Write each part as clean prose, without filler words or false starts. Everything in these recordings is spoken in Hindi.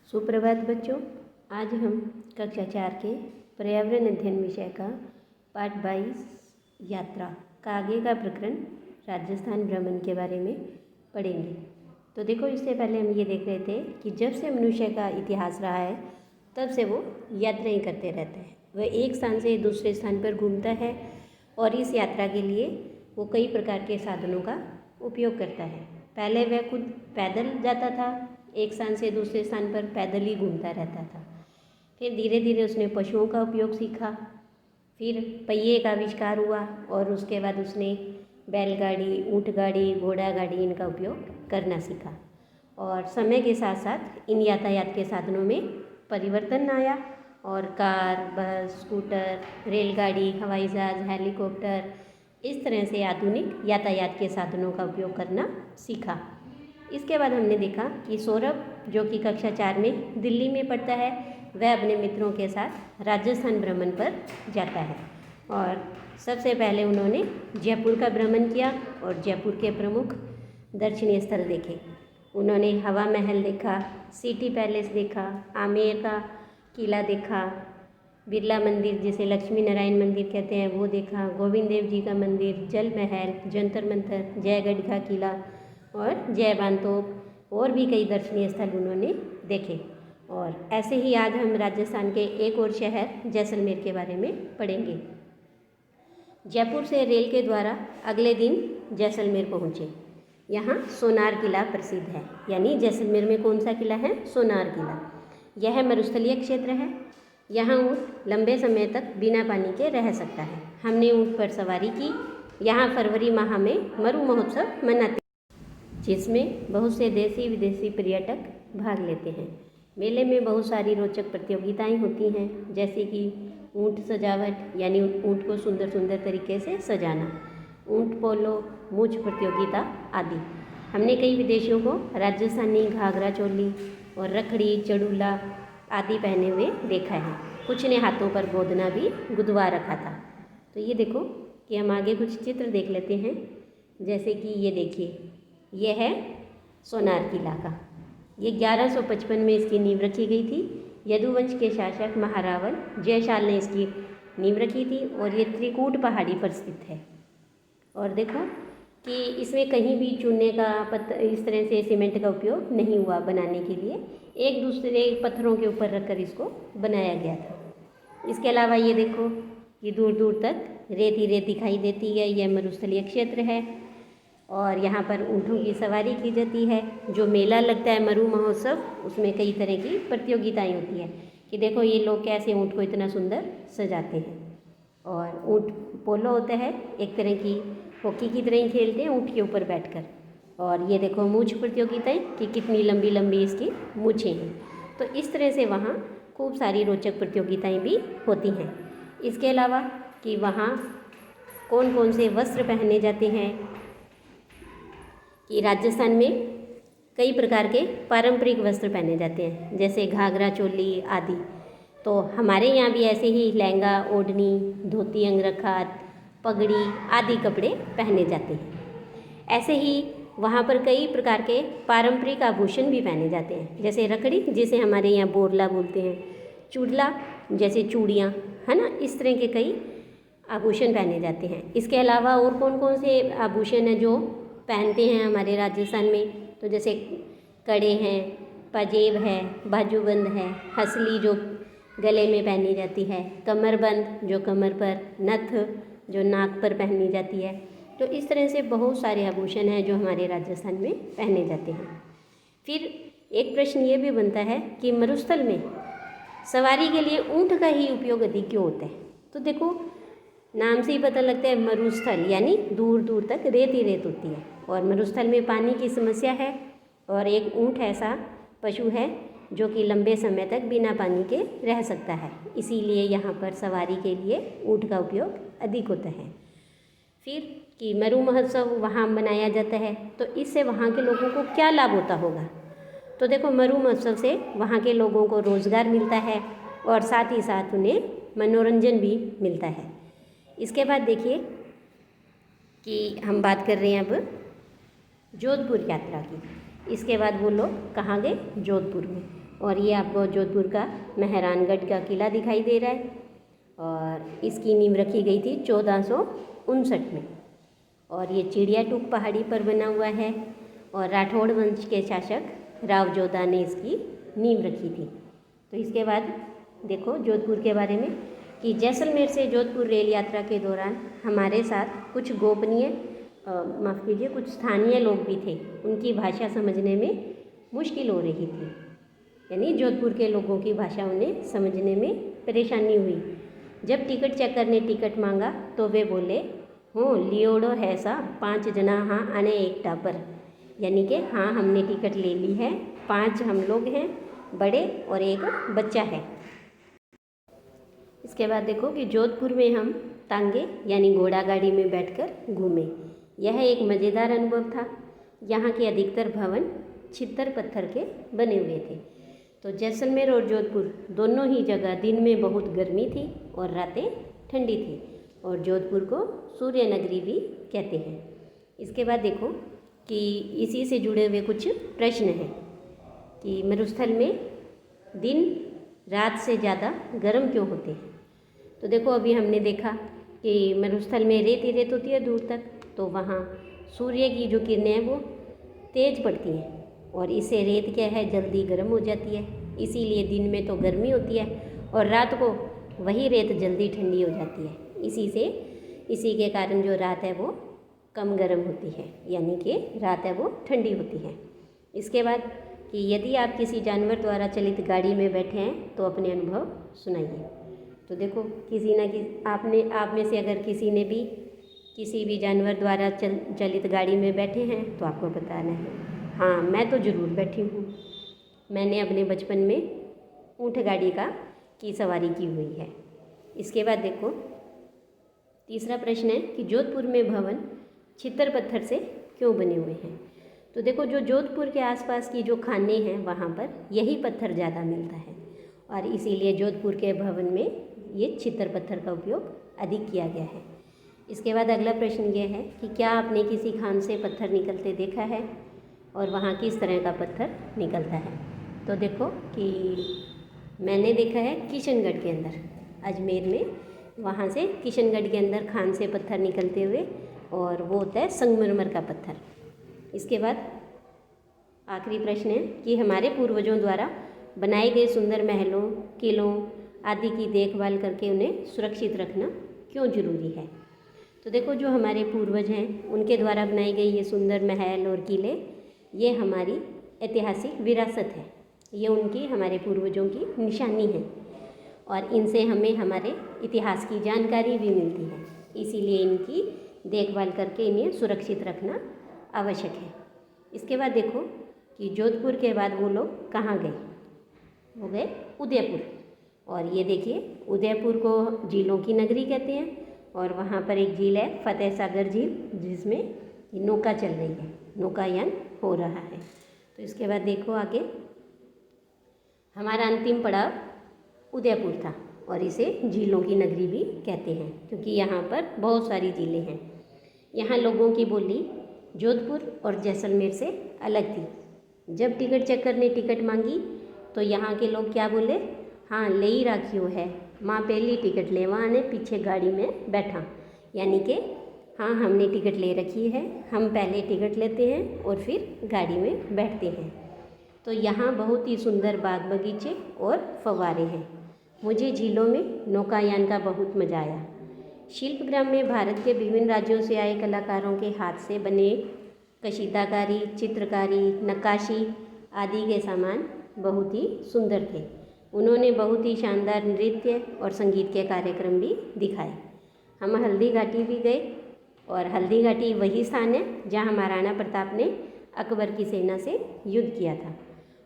सुप्रभात बच्चों। आज हम कक्षा 4 के पर्यावरण अध्ययन विषय का पाठ 22 यात्रा का आगे का प्रकरण राजस्थान भ्रमण के बारे में पढ़ेंगे। तो देखो, इससे पहले हम ये देख रहे थे कि जब से मनुष्य का इतिहास रहा है तब से वो यात्राएं करते रहता है। वह एक स्थान से दूसरे स्थान पर घूमता है और इस यात्रा के लिए वो कई प्रकार के साधनों का उपयोग करता है। पहले वह खुद पैदल जाता था, एक स्थान से दूसरे स्थान पर पैदल ही घूमता रहता था। फिर धीरे धीरे उसने पशुओं का उपयोग सीखा, फिर पहिए का आविष्कार हुआ और उसके बाद उसने बैलगाड़ी, ऊँट गाड़ी, घोड़ा गाड़ी इनका उपयोग करना सीखा। और समय के साथ साथ इन यातायात के साधनों में परिवर्तन आया और कार, बस, स्कूटर, रेलगाड़ी, हवाई जहाज़, हेलीकॉप्टर इस तरह से आधुनिक यातायात के साधनों का उपयोग करना सीखा। इसके बाद हमने देखा कि सौरभ, जो कि कक्षा 4 में दिल्ली में पढ़ता है, वह अपने मित्रों के साथ राजस्थान भ्रमण पर जाता है। और सबसे पहले उन्होंने जयपुर का भ्रमण किया और जयपुर के प्रमुख दर्शनीय स्थल देखे। उन्होंने हवा महल देखा, सिटी पैलेस देखा, आमेर का किला देखा, बिरला मंदिर जिसे लक्ष्मी नारायण मंदिर कहते हैं वो देखा, गोविंद देव जी का मंदिर, जल महल, जंतर मंतर, जयगढ़ का किला और जय बांतोप और भी कई दर्शनीय स्थल उन्होंने देखे। और ऐसे ही आज हम राजस्थान के एक और शहर जैसलमेर के बारे में पढ़ेंगे। जयपुर से रेल के द्वारा अगले दिन जैसलमेर पहुँचे। यहाँ सोनार किला प्रसिद्ध है, यानी जैसलमेर में कौन सा किला है? सोनार किला। यह मरुस्थलीय क्षेत्र है। यहाँ ऊँट लंबे समय तक बिना पानी के रह सकता है। हमने ऊँट पर सवारी की। यहाँ फरवरी माह में मरु महोत्सव मनाते, जिसमें बहुत से देसी विदेशी पर्यटक भाग लेते हैं। मेले में बहुत सारी रोचक प्रतियोगिताएं होती हैं, जैसे कि ऊँट सजावट, यानी ऊँट को सुंदर सुंदर तरीके से सजाना, ऊँट पोलो, मूंछ प्रतियोगिता आदि। हमने कई विदेशियों को राजस्थानी घाघरा चोली और रखड़ी, चड़ूला आदि पहने हुए देखा है। कुछ ने हाथों पर गोदना भी गुदवा रखा था। तो ये देखो कि हम आगे कुछ चित्र देख लेते हैं। जैसे कि ये देखिए, ये है सोनार किला का। ये 1155 में इसकी नींव रखी गई थी। यदुवंश के शासक महारावल जयशाल ने इसकी नींव रखी थी और ये त्रिकूट पहाड़ी पर स्थित है। और देखो कि इसमें कहीं भी चूने का पत्थर, इस तरह से सीमेंट का उपयोग नहीं हुआ बनाने के लिए। एक दूसरे पत्थरों के ऊपर रखकर इसको बनाया गया था। इसके अलावा ये देखो कि दूर दूर तक रेत ही रेत दिखाई देती है। यह मरुस्थलीय क्षेत्र है और यहाँ पर ऊँटों की सवारी की जाती है। जो मेला लगता है मरु महोत्सव, उसमें कई तरह की प्रतियोगिताएं होती है कि देखो ये लोग कैसे ऊँट को इतना सुंदर सजाते हैं। और ऊँट पोलो होता है, एक तरह की हॉकी की तरह ही खेलते हैं ऊँट के ऊपर बैठकर। और ये देखो मूंछ प्रतियोगिताएं कि कितनी लंबी लंबी इसकी मूँछें हैं। तो इस तरह से वहाँ खूब सारी रोचक प्रतियोगिताएँ भी होती हैं। इसके अलावा कि वहाँ कौन कौन से वस्त्र पहने जाते हैं, कि राजस्थान में कई प्रकार के पारंपरिक वस्त्र पहने जाते हैं, जैसे घाघरा चोली आदि। तो हमारे यहाँ भी ऐसे ही लहंगा, ओढ़नी, धोती, अंगरखा, पगड़ी आदि कपड़े पहने जाते हैं। ऐसे ही वहाँ पर कई प्रकार के पारंपरिक आभूषण भी पहने जाते हैं, जैसे रखड़ी जिसे हमारे यहाँ बोरला बोलते हैं, चूड़ला जैसे चूड़ियाँ, है ना, इस तरह के कई आभूषण पहने जाते हैं। इसके अलावा और कौन कौन से आभूषण हैं जो पहनते हैं हमारे राजस्थान में? तो जैसे कड़े हैं, पाजेब है, बाजूबंद है, हसली जो गले में पहनी जाती है, कमरबंद जो कमर पर, नथ जो नाक पर पहनी जाती है। तो इस तरह से बहुत सारे आभूषण हैं जो हमारे राजस्थान में पहने जाते हैं। फिर एक प्रश्न ये भी बनता है कि मरुस्थल में सवारी के लिए ऊँट का ही उपयोग अधिक क्यों होता है? तो देखो, नाम से ही पता लगता है मरुस्थल, यानी दूर दूर तक रेत ही रेत होती है और मरुस्थल में पानी की समस्या है। और एक ऊँट ऐसा पशु है जो कि लंबे समय तक बिना पानी के रह सकता है, इसीलिए यहाँ पर सवारी के लिए ऊँट का उपयोग अधिक होता है। फिर कि मरु महोत्सव वहाँ मनाया जाता है, तो इससे वहाँ के लोगों को क्या लाभ होता होगा? तो देखो, मरु महोत्सव से वहाँ के लोगों को रोज़गार मिलता है और साथ ही साथ उन्हें मनोरंजन भी मिलता है। इसके बाद देखिए कि हम बात कर रहे हैं अब जोधपुर यात्रा की। इसके बाद वो लोग कहाँ गए? जोधपुर में। और ये आपको जोधपुर का मेहरानगढ़ का किला दिखाई दे रहा है और इसकी नींव रखी गई थी 1459 में। और ये चिड़िया टूक पहाड़ी पर बना हुआ है और राठौड़ वंश के शासक राव जोधा ने इसकी नींव रखी थी। तो इसके बाद देखो जोधपुर के बारे में कि जैसलमेर से जोधपुर रेल यात्रा के दौरान हमारे साथ कुछ गोपनीय माफ़ कीजिए कुछ स्थानीय लोग भी थे। उनकी भाषा समझने में मुश्किल हो रही थी, यानी जोधपुर के लोगों की भाषा उन्हें समझने में परेशानी हुई। जब टिकट चेकर ने टिकट मांगा तो वे बोले, हो लियोड़ो है सा 5 जना हाँ आने एक टापर, यानी कि हाँ हमने टिकट ले ली है, 5 हम लोग हैं बड़े और एक बच्चा है। इसके बाद देखो कि जोधपुर में हम तांगे यानी घोड़ा गाड़ी में बैठकर घूमे। यह एक मज़ेदार अनुभव था। यहाँ के अधिकतर भवन छितर पत्थर के बने हुए थे। तो जैसलमेर और जोधपुर दोनों ही जगह दिन में बहुत गर्मी थी और रातें ठंडी थी और जोधपुर को सूर्य नगरी भी कहते हैं। इसके बाद देखो कि इसी से जुड़े हुए कुछ प्रश्न हैं कि मरुस्थल में दिन रात से ज़्यादा गर्म क्यों होते हैं। तो देखो अभी हमने देखा कि मरुस्थल में रेत ही रेत होती है दूर तक, तो वहाँ सूर्य की जो किरणें हैं वो तेज़ पड़ती हैं और इससे रेत क्या है जल्दी गर्म हो जाती है। इसीलिए दिन में तो गर्मी होती है और रात को वही रेत जल्दी ठंडी हो जाती है। इसी के कारण जो रात है वो कम गर्म होती है, यानी कि रात है वो ठंडी होती है। इसके बाद कि यदि आप किसी जानवर द्वारा चलित गाड़ी में बैठे हैं तो अपने अनुभव सुनाइए। तो देखो किसी ना किसी आप में से अगर किसी ने भी किसी भी जानवर द्वारा चलित गाड़ी में बैठे हैं तो आपको बताना है। हाँ, मैं तो ज़रूर बैठी हूँ। मैंने अपने बचपन में ऊँट गाड़ी की सवारी की हुई है। इसके बाद देखो तीसरा प्रश्न है कि जोधपुर में भवन छितर पत्थर से क्यों बने हुए हैं। तो देखो जो जोधपुर के आसपास की जो खाने हैं वहाँ पर यही पत्थर ज़्यादा मिलता है और इसीलिए जोधपुर के भवन में ये छितर पत्थर का उपयोग अधिक किया गया है। इसके बाद अगला प्रश्न ये है कि क्या आपने किसी खान से पत्थर निकलते देखा है और वहाँ किस तरह का पत्थर निकलता है। तो देखो कि मैंने देखा है किशनगढ़ के अंदर, अजमेर में, वहाँ से किशनगढ़ के अंदर खान से पत्थर निकलते हुए, और वो होता है संगमरमर का पत्थर। इसके बाद आखिरी प्रश्न है कि हमारे पूर्वजों द्वारा बनाए गए सुंदर महलों, किलों आदि की देखभाल करके उन्हें सुरक्षित रखना क्यों जरूरी है। तो देखो जो हमारे पूर्वज हैं उनके द्वारा बनाई गई ये सुंदर महल और किले, ये हमारी ऐतिहासिक विरासत है, ये उनकी हमारे पूर्वजों की निशानी है और इनसे हमें हमारे इतिहास की जानकारी भी मिलती है। इसीलिए इनकी देखभाल करके इन्हें सुरक्षित रखना आवश्यक है। इसके बाद देखो कि जोधपुर के बाद वो लोग कहाँ गए, वो गए उदयपुर। और ये देखिए उदयपुर को झीलों की नगरी कहते हैं और वहाँ पर एक झील है फतेह सागर झील, जिसमें नौका चल रही है, नौकायान हो रहा है। तो इसके बाद देखो आगे हमारा अंतिम पड़ाव उदयपुर था और इसे झीलों की नगरी भी कहते हैं क्योंकि यहाँ पर बहुत सारी झीलें हैं। यहाँ लोगों की बोली जोधपुर और जैसलमेर से अलग थी। जब टिकट चेकर ने टिकट मांगी तो यहाँ के लोग क्या बोले, हाँ ले ही राखियो है, माँ पहली टिकट ले वहाँ ने पीछे गाड़ी में बैठा, यानी कि हाँ हमने टिकट ले रखी है, हम पहले टिकट लेते हैं और फिर गाड़ी में बैठते हैं। तो यहाँ बहुत ही सुंदर बाग बगीचे और फव्वारे हैं। मुझे झीलों में नौकायान का बहुत मज़ा आया। शिल्पग्राम में भारत के विभिन्न राज्यों से आए कलाकारों के हाथ से बने कशीदाकारी, चित्रकारी, नक्काशी आदि के सामान बहुत ही सुंदर थे। उन्होंने बहुत ही शानदार नृत्य और संगीत के कार्यक्रम भी दिखाए। हम हल्दी घाटी भी गए और हल्दी घाटी वही स्थान है जहाँ महाराणा प्रताप ने अकबर की सेना से युद्ध किया था।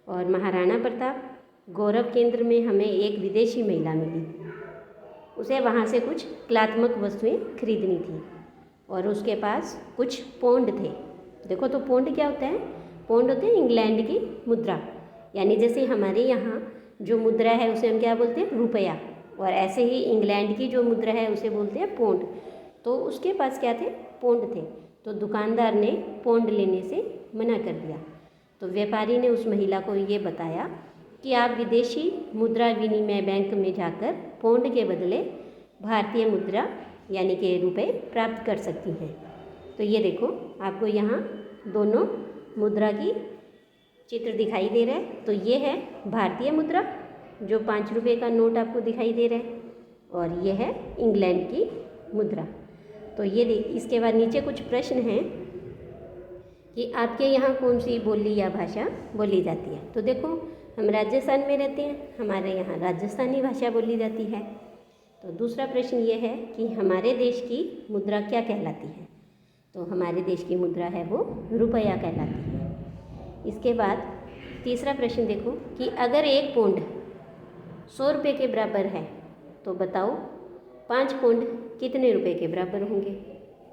और महाराणा प्रताप गौरव केंद्र में हमें एक विदेशी महिला मिली, उसे वहाँ से कुछ कलात्मक वस्तुएं खरीदनी थी और उसके पास कुछ पौंड थे। देखो तो पौंड क्या होता है, पौंड होते हैं इंग्लैंड की मुद्रा, यानी जैसे हमारे यहाँ जो मुद्रा है उसे हम क्या बोलते हैं, रुपया, और ऐसे ही इंग्लैंड की जो मुद्रा है उसे बोलते हैं पौंड। तो उसके पास क्या थे, पौंड थे। तो दुकानदार ने पौंड लेने से मना कर दिया। तो व्यापारी ने उस महिला को ये बताया कि आप विदेशी मुद्रा विनिमय बैंक में जाकर पौंड के बदले भारतीय मुद्रा यानी कि रुपए प्राप्त कर सकती हैं। तो ये देखो, आपको यहाँ दोनों मुद्रा की चित्र दिखाई दे रहा है। तो ये है भारतीय मुद्रा, जो 5 रुपये का नोट आपको दिखाई दे रहा है, और ये है इंग्लैंड की मुद्रा। तो ये इसके बाद नीचे कुछ प्रश्न हैं कि आपके यहाँ कौन सी बोली या भाषा बोली जाती है। तो देखो, हम राजस्थान में रहते हैं, हमारे यहाँ राजस्थानी भाषा बोली जाती है। तो दूसरा प्रश्न ये है कि हमारे देश की मुद्रा क्या कहलाती है। तो हमारे देश की मुद्रा है वो रुपया कहलाती है। इसके बाद तीसरा प्रश्न देखो कि अगर 1 पौंड 100 रुपये के बराबर है तो बताओ 5 पौंड कितने रुपए के बराबर होंगे।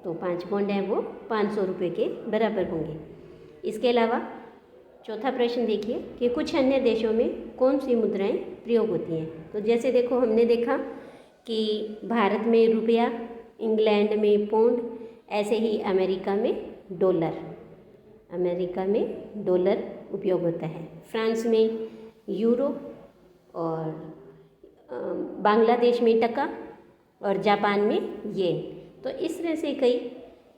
तो 5 पौंड हैं वो 500 रुपये के बराबर होंगे। इसके अलावा चौथा प्रश्न देखिए कि कुछ अन्य देशों में कौन सी मुद्राएं प्रयोग होती हैं। तो जैसे देखो, हमने देखा कि भारत में रुपया, इंग्लैंड में पौंड, ऐसे ही अमेरिका में डॉलर उपयोग होता है, फ्रांस में यूरो, और बांग्लादेश में टका, और जापान में येन। तो इस तरह से कई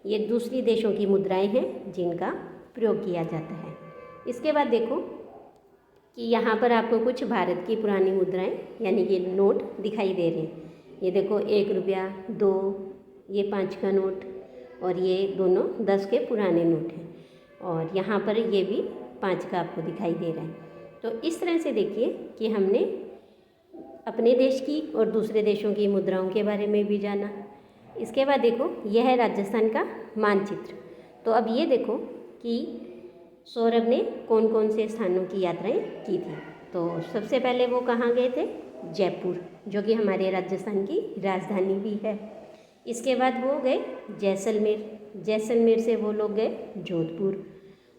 ये दूसरी देशों की मुद्राएं हैं जिनका प्रयोग किया जाता है। इसके बाद देखो कि यहाँ पर आपको कुछ भारत की पुरानी मुद्राएं यानी कि नोट दिखाई दे रहे हैं। ये देखो, 1 रुपया, 2, ये 5 का नोट, और ये दोनों 10 के पुराने नोट हैं, और यहाँ पर ये भी 5 का आपको दिखाई दे रहा है। तो इस तरह से देखिए कि हमने अपने देश की और दूसरे देशों की मुद्राओं के बारे में भी जाना। इसके बाद देखो, यह है राजस्थान का मानचित्र। तो अब ये देखो कि सौरभ ने कौन कौन से स्थानों की यात्राएं की थी। तो सबसे पहले वो कहाँ गए थे? जयपुर, जो कि हमारे राजस्थान की राजधानी भी है। इसके बाद वो गए जैसलमेर से वो लोग गए जोधपुर,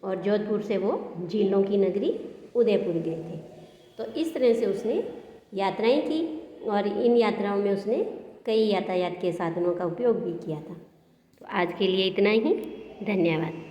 और जोधपुर से वो झीलों की नगरी उदयपुर गए थे। तो इस तरह से उसने यात्राएं की, और इन यात्राओं में उसने कई यातायात के साधनों का उपयोग भी किया था। तो आज के लिए इतना ही, धन्यवाद।